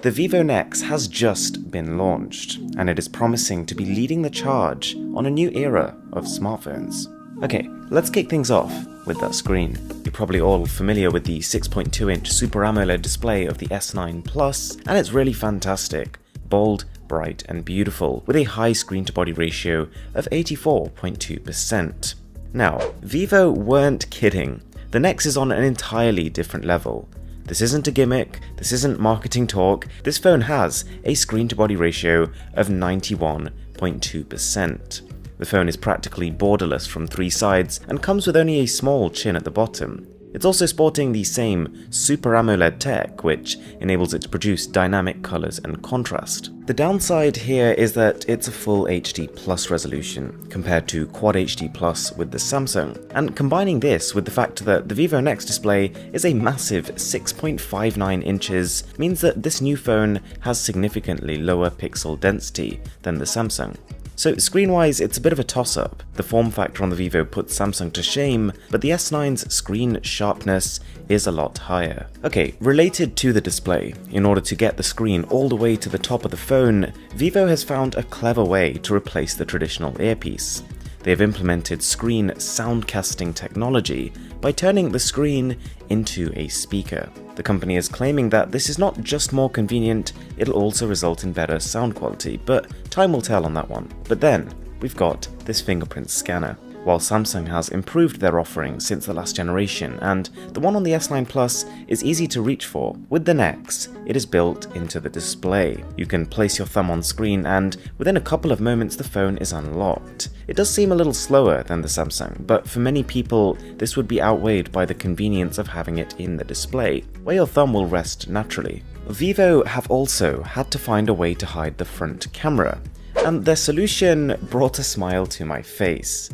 The Vivo NEX has just been launched, and it is promising to be leading the charge on a new era of smartphones. Okay, let's kick things off with that screen. You're probably all familiar with the 6.2-inch Super AMOLED display of the S9 Plus, and it's really fantastic. Bold, bright, and beautiful, with a high screen-to-body ratio of 84.2%. Now, Vivo weren't kidding. The NEX is on an entirely different level. This isn't a gimmick, this isn't marketing talk, this phone has a screen-to-body ratio of 91.2%. The phone is practically borderless from three sides and comes with only a small chin at the bottom. It's also sporting the same Super AMOLED tech, which enables it to produce dynamic colors and contrast. The downside here is that it's a full HD Plus resolution, compared to Quad HD Plus with the Samsung, and combining this with the fact that the Vivo NEX display is a massive 6.59 inches means that this new phone has significantly lower pixel density than the Samsung. So screen-wise, it's a bit of a toss-up. The form factor on the Vivo puts Samsung to shame, but the S9's screen sharpness is a lot higher. Okay, related to the display, in order to get the screen all the way to the top of the phone, Vivo has found a clever way to replace the traditional earpiece. They have implemented screen soundcasting technology by turning the screen into a speaker. The company is claiming that this is not just more convenient, it'll also result in better sound quality, but time will tell on that one. But then, we've got this fingerprint scanner. While Samsung has improved their offering since the last generation, and the one on the S9 Plus is easy to reach for, with the NEX, it is built into the display. You can place your thumb on screen and within a couple of moments the phone is unlocked. It does seem a little slower than the Samsung, but for many people this would be outweighed by the convenience of having it in the display, where your thumb will rest naturally. Vivo have also had to find a way to hide the front camera, and their solution brought a smile to my face.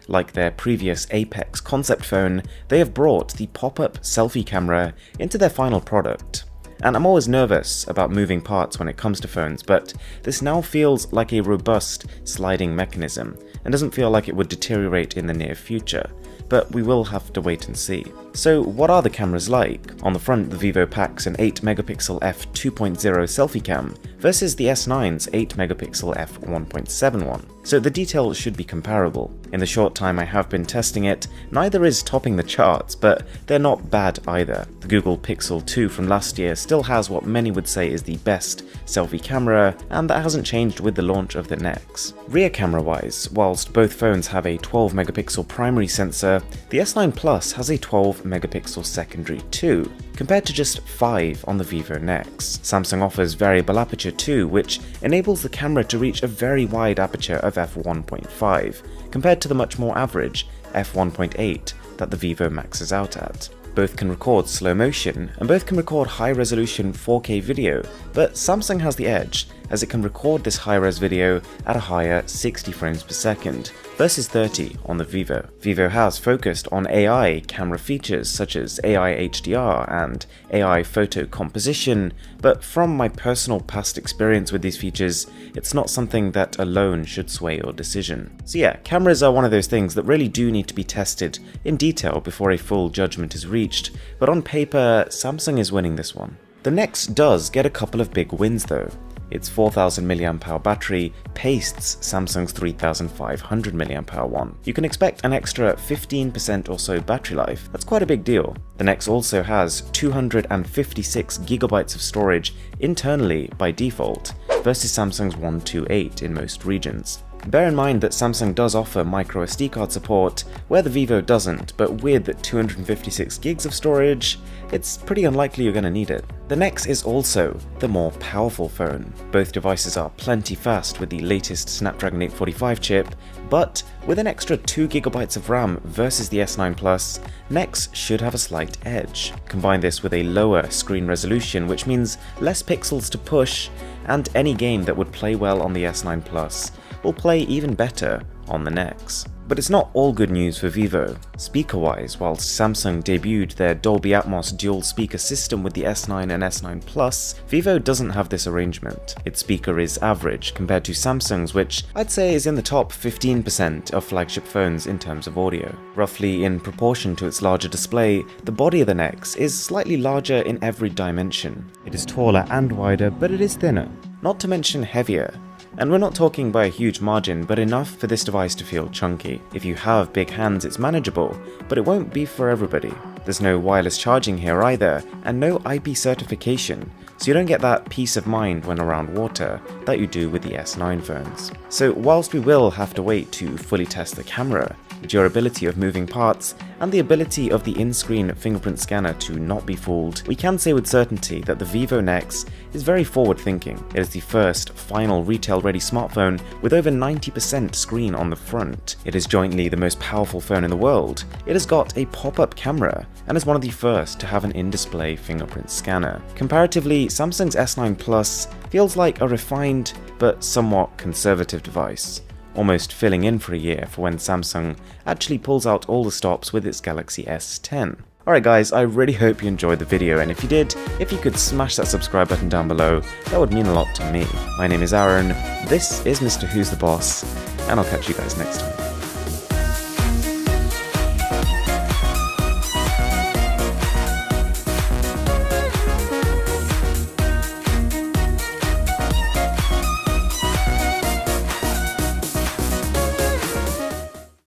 Like their previous Apex concept phone, they have brought the pop-up selfie camera into their final product. And I'm always nervous about moving parts when it comes to phones, but this now feels like a robust sliding mechanism, and doesn't feel like it would deteriorate in the near future. But we will have to wait and see. So what are the cameras like? On the front, the Vivo packs an 8-megapixel f2.0 selfie cam versus the S9's 8-megapixel f1.7 so the detail should be comparable. In the short time I have been testing it, neither is topping the charts, but they're not bad either. The Google Pixel 2 from last year still has what many would say is the best selfie camera, and that hasn't changed with the launch of the NEX. Rear camera wise, whilst both phones have a 12-megapixel primary sensor, the S9 Plus has a 12-megapixel secondary too, compared to just 5 on the Vivo NEX. Samsung offers variable aperture too, which enables the camera to reach a very wide aperture of f1.5, compared to the much more average f1.8 that the Vivo maxes out at. Both can record slow motion, and both can record high-resolution 4K video, but Samsung has the edge, as it can record this high-res video at a higher 60 frames per second, versus 30 on the Vivo. Vivo has focused on AI camera features such as AI HDR and AI photo composition, but from my personal past experience with these features, it's not something that alone should sway your decision. So yeah, cameras are one of those things that really do need to be tested in detail before a full judgment is reached, but on paper, Samsung is winning this one. The NEX does get a couple of big wins though. Its 4000 mAh battery pastes Samsung's 3500 mAh one. You can expect an extra 15% or so battery life. That's quite a big deal. The NEX also has 256 GB of storage internally by default, versus Samsung's 128 in most regions. Bear in mind that Samsung does offer micro SD card support, where the Vivo doesn't, but with 256 gigs of storage, it's pretty unlikely you're going to need it. The NEX is also the more powerful phone. Both devices are plenty fast with the latest Snapdragon 845 chip, but with an extra 2 GB of RAM versus the S9 Plus, NEX should have a slight edge. Combine this with a lower screen resolution, which means less pixels to push, and any game that would play well on the S9 Plus will play even better on the NEX. But it's not all good news for Vivo. Speaker-wise, whilst Samsung debuted their Dolby Atmos dual speaker system with the S9 and S9 Plus, Vivo doesn't have this arrangement. Its speaker is average compared to Samsung's, which I'd say is in the top 15% of flagship phones in terms of audio. Roughly in proportion to its larger display, the body of the NEX is slightly larger in every dimension. It is taller and wider, but it is thinner, not to mention heavier. And we're not talking by a huge margin, but enough for this device to feel chunky. If you have big hands, it's manageable, but it won't be for everybody. There's no wireless charging here either, and no IP certification, so you don't get that peace of mind when around water that you do with the S9 phones. So whilst we will have to wait to fully test the camera, the durability of moving parts, and the ability of the in-screen fingerprint scanner to not be fooled, we can say with certainty that the Vivo NEX is very forward-thinking. It is the first final retail-ready smartphone with over 90% screen on the front. It is jointly the most powerful phone in the world. It has got a pop-up camera, and is one of the first to have an in-display fingerprint scanner. Comparatively, Samsung's S9 Plus feels like a refined but somewhat conservative device, almost filling in for a year for when Samsung actually pulls out all the stops with its Galaxy S10. Alright guys, I really hope you enjoyed the video, and if you did, if you could smash that subscribe button down below, that would mean a lot to me. My name is Aaron, this is Mr. Who's the Boss, and I'll catch you guys next time.